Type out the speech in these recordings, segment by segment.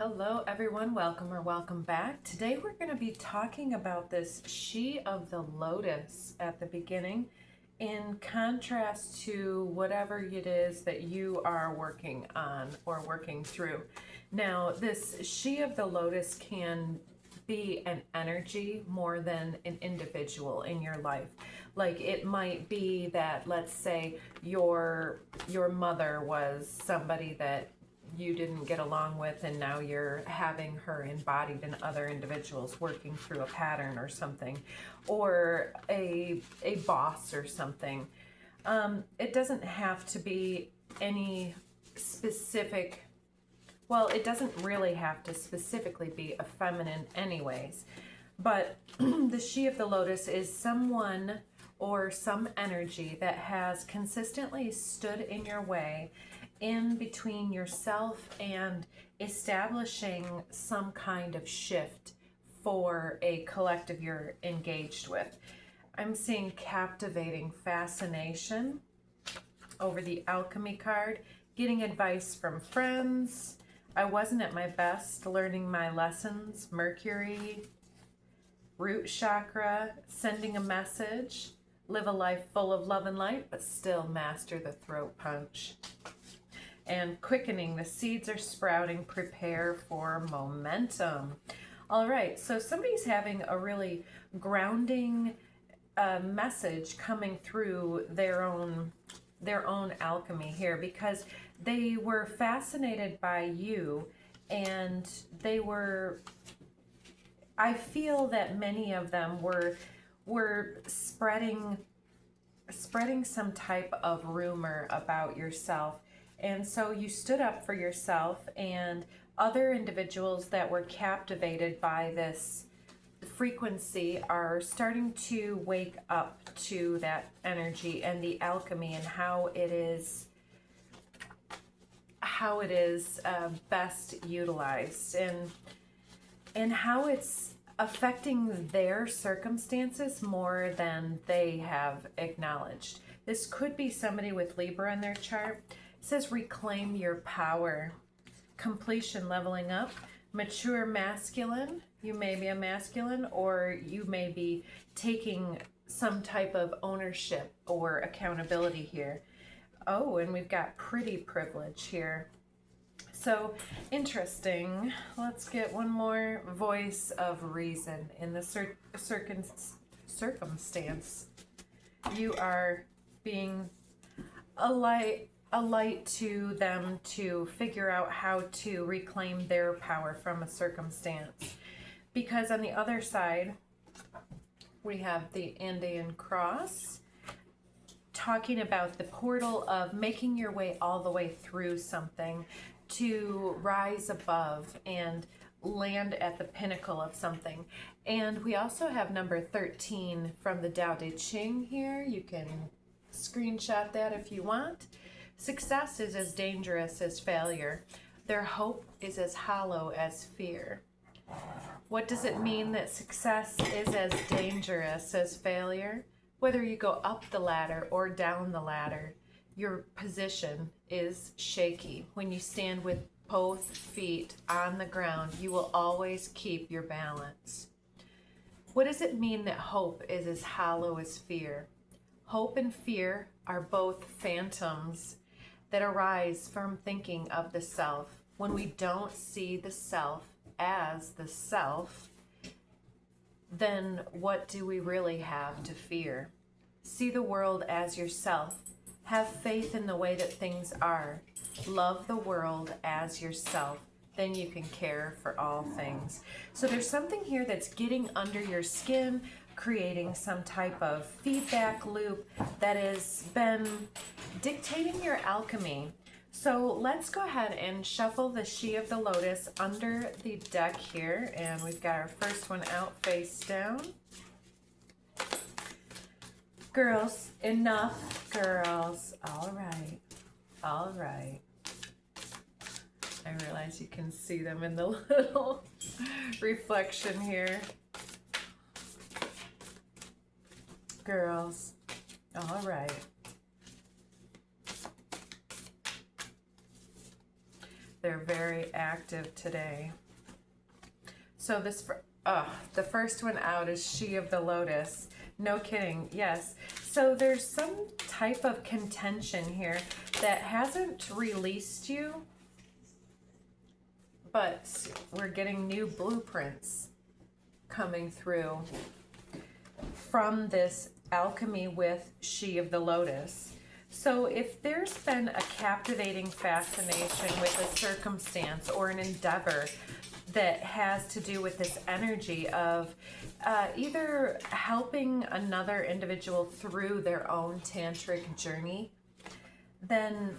Hello everyone, welcome or welcome back. Today we're going to be talking about this She of the Lotus at the beginning in contrast to whatever it is that you are working on or working through. Now this She of the Lotus can be an energy more than an individual in your life. Like it might be that, let's say your mother was somebody that you didn't get along with, and now you're having her embodied in other individuals working through a pattern or something, or a boss or something. It doesn't have to be any specific, well, it doesn't really have to specifically be a feminine anyways, but the She of the Lotus is someone or some energy that has consistently stood in your way in between yourself and establishing some kind of shift for a collective you're engaged with. I'm seeing captivating fascination over the alchemy card, getting advice from friends. I wasn't at my best learning my lessons. Mercury, root chakra, sending a message, live a life full of love and light, but still master the throat punch. And quickening, the seeds are sprouting, prepare for momentum. All right, so somebody's having a really grounding message coming through their own alchemy here, because they were fascinated by you, and they were, I feel that many of them were spreading some type of rumor about yourself. And so you stood up for yourself, and other individuals that were captivated by this frequency are starting to wake up to that energy and the alchemy and how it is best utilized, and how it's affecting their circumstances more than they have acknowledged. This could be somebody with Libra in their chart. It says reclaim your power, completion, leveling up, mature masculine. You may be a masculine, or you may be taking some type of ownership or accountability here. Oh, and we've got pretty privilege here. So interesting. Let's get one more voice of reason in the circumstance. You are being a light to them to figure out how to reclaim their power from a circumstance. Because on the other side, we have the Indian cross, talking about the portal of making your way all the way through something to rise above and land at the pinnacle of something. And we also have number 13 from the Tao Te Ching here. You can screenshot that if you want. Success is as dangerous as failure. Their hope is as hollow as fear. What does it mean that success is as dangerous as failure? Whether you go up the ladder or down the ladder, your position is shaky. When you stand with both feet on the ground, you will always keep your balance. What does it mean that hope is as hollow as fear? Hope and fear are both phantoms that arise from thinking of the self. When we don't see the self as the self, then what do we really have to fear? See the world as yourself. Have faith in the way that things are. Love the world as yourself. Then you can care for all things. So there's something here that's getting under your skin, creating some type of feedback loop that has been dictating your alchemy. So let's go ahead and shuffle the She of the Lotus under the deck here. And we've got our first one out face down. Girls, enough girls. All right. All right. I realize you can see them in the little reflection here. Girls, all right. They're very active today. So this, the first one out is She of the Lotus. No kidding, yes. So there's some type of contention here that hasn't released you, but we're getting new blueprints coming through from this alchemy with She of the Lotus. So if there's been a captivating fascination with a circumstance or an endeavor that has to do with this energy of either helping another individual through their own tantric journey, then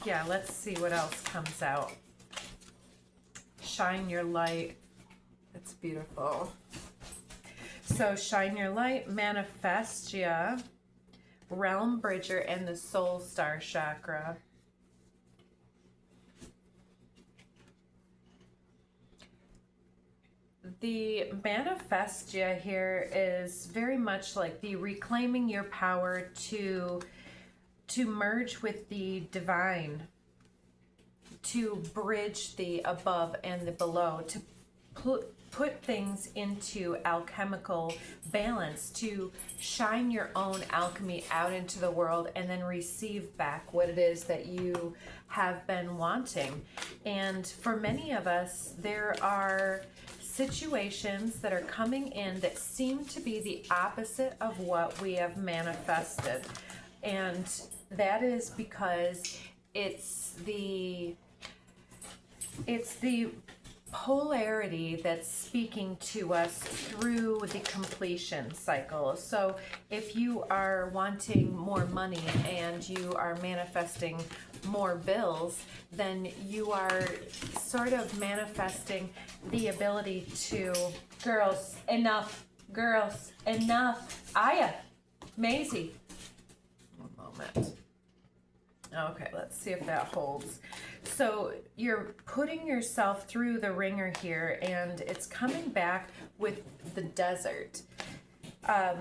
yeah, let's see what else comes out. Shine your light. It's beautiful. So shine your light, manifestia, realm bridger, and the soul star chakra. The manifestia here is very much like the reclaiming your power to merge with the divine, to bridge the above and the below, to put things into alchemical balance, to shine your own alchemy out into the world and then receive back what it is that you have been wanting. And for many of us, there are situations that are coming in that seem to be the opposite of what we have manifested. And that is because it's the polarity that's speaking to us through the completion cycle. So if you are wanting more money and you are manifesting more bills, then you are sort of manifesting the ability to, girls, enough, Aya, Maisie. One moment. Okay, let's see if that holds. So you're putting yourself through the ringer here, and it's coming back with the desert. Yeah,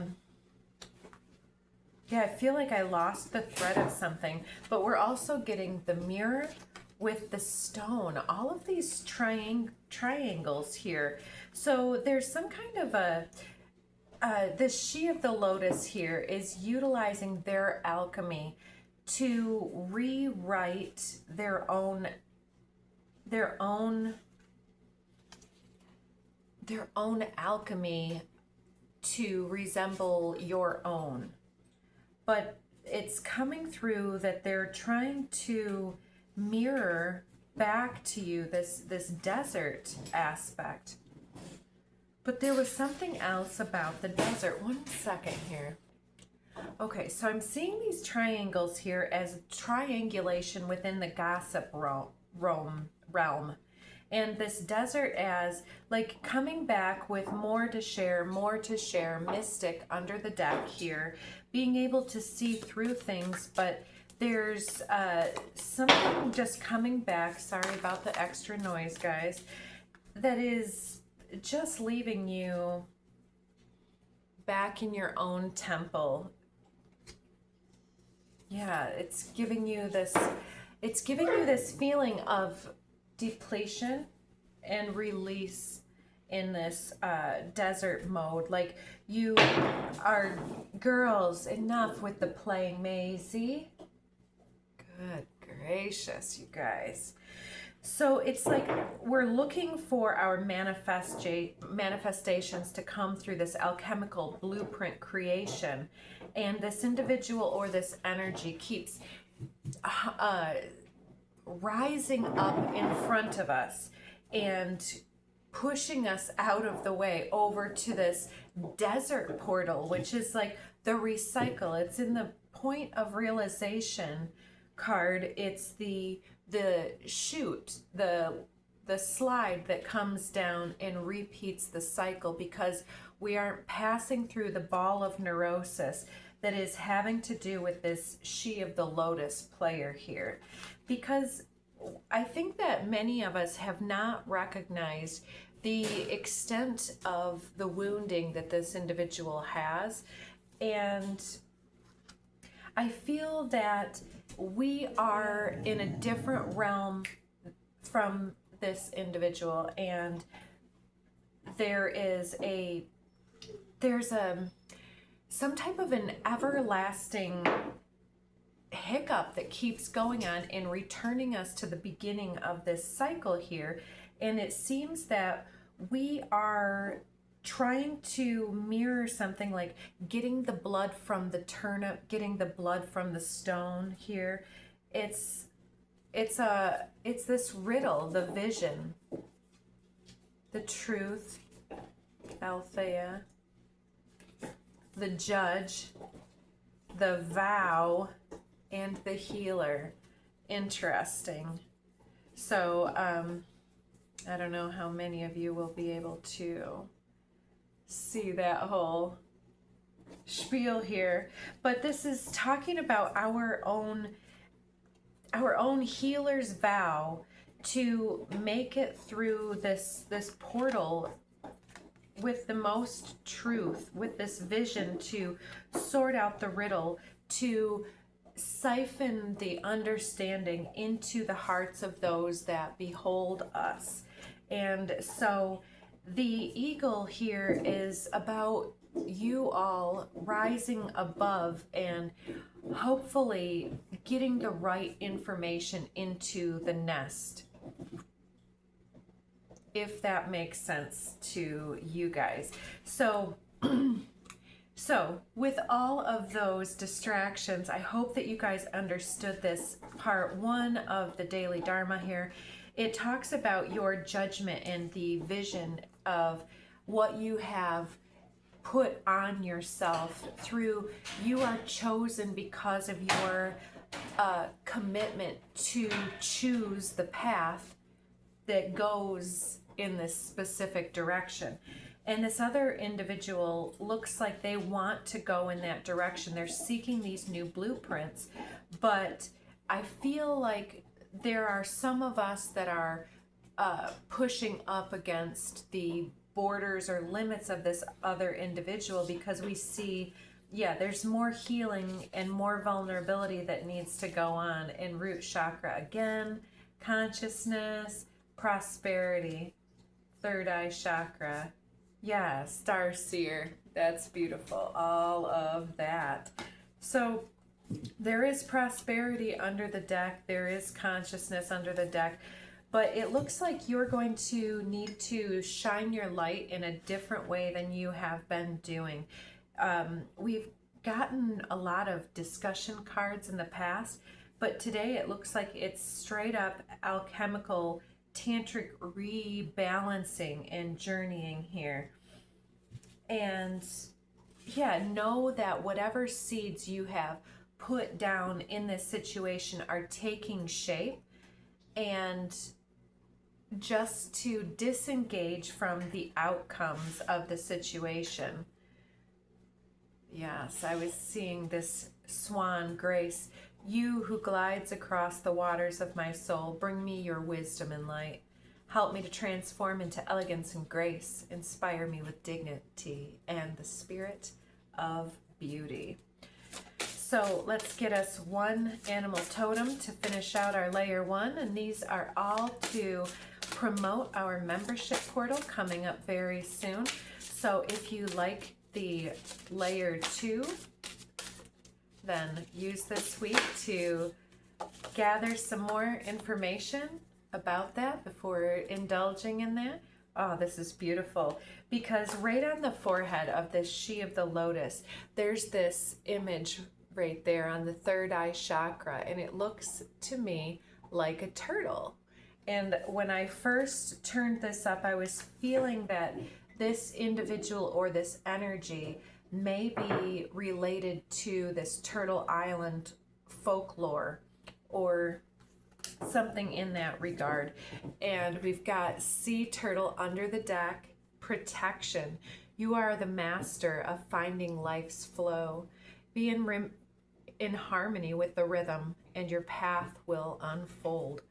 I feel like I lost the thread of something, but we're also getting the mirror with the stone, all of these triangles here. So there's some kind of this She of the Lotus here is utilizing their alchemy to rewrite their own alchemy to resemble your own. But it's coming through that they're trying to mirror back to you this desert aspect. But there was something else about the desert. One second here. Okay, so I'm seeing these triangles here as triangulation within the gossip realm. And this desert as like coming back with more to share, mystic under the deck here, being able to see through things, but there's something just coming back, sorry about the extra noise, guys, that is just leaving you back in your own temple. Yeah, it's giving you this feeling of depletion and release in this desert mode. Like you are, girls, enough with the playing, Maisie. Good gracious, you guys. So it's like we're looking for our manifestations to come through this alchemical blueprint creation, and this individual or this energy keeps rising up in front of us and pushing us out of the way over to this desert portal, which is like the recycle. It's in the point of realization card. It's the chute, the slide that comes down and repeats the cycle, because we aren't passing through the ball of neurosis that is having to do with this She of the Lotus player here. Because I think that many of us have not recognized the extent of the wounding that this individual has. And I feel that we are in a different realm from this individual, and there's some type of an everlasting hiccup that keeps going on and returning us to the beginning of this cycle here. And it seems that we are trying to mirror something like getting the blood from the turnip, getting the blood from the stone here. It's this riddle, the vision, the truth, Althea, the judge, the vow, and the healer. Interesting. So I don't know how many of you will be able to see that whole spiel here, but this is talking about our own healer's vow to make it through this portal with the most truth, with this vision to sort out the riddle, to siphon the understanding into the hearts of those that behold us. And so the eagle here is about you all rising above and hopefully getting the right information into the nest, if that makes sense to you guys. So with all of those distractions, I hope that you guys understood this part one of the daily Dharma here. It talks about your judgment and the vision of what you have put on yourself through. You are chosen because of your commitment to choose the path that goes in this specific direction. And this other individual looks like they want to go in that direction. They're seeking these new blueprints, but I feel like there are some of us that are pushing up against the borders or limits of this other individual, because we see, there's more healing and more vulnerability that needs to go on in root chakra. Again, consciousness, prosperity, third eye chakra. Yeah, star seer. That's beautiful. All of that. So there is prosperity under the deck. There is consciousness under the deck. But it looks like you're going to need to shine your light in a different way than you have been doing. We've gotten a lot of discussion cards in the past, but today it looks like it's straight up alchemical tantric rebalancing and journeying here. And know that whatever seeds you have put down in this situation are taking shape, and just to disengage from the outcomes of the situation. Yes, I was seeing this swan grace. You who glides across the waters of my soul, bring me your wisdom and light. Help me to transform into elegance and grace. Inspire me with dignity and the spirit of beauty. So let's get us one animal totem to finish out our layer one. And these are all to promote our membership portal coming up very soon. So if you like the layer two, then use this week to gather some more information about that before indulging in that. Oh, this is beautiful, because right on the forehead of this she of the lotus, there's this image right there on the third eye chakra, and it looks to me like a turtle. And when I first turned this up, I was feeling that this individual or this energy may be related to this Turtle Island folklore or something in that regard. And we've got sea turtle under the deck, protection. You are the master of finding life's flow. Be in harmony with the rhythm, and your path will unfold.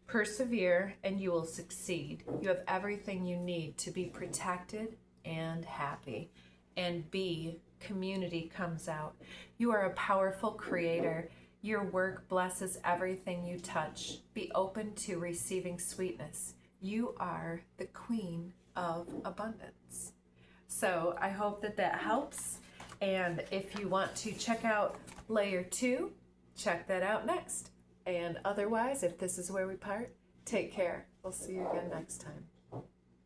Persevere and you will succeed. You have everything you need to be protected and happy. And be community comes out. You are a powerful creator. Your work blesses everything you touch. Be open to receiving sweetness. You are the queen of abundance. So I hope that that helps. And if you want to check out layer 2, check that out next. And otherwise, if this is where we part, take care. We'll see you again next time.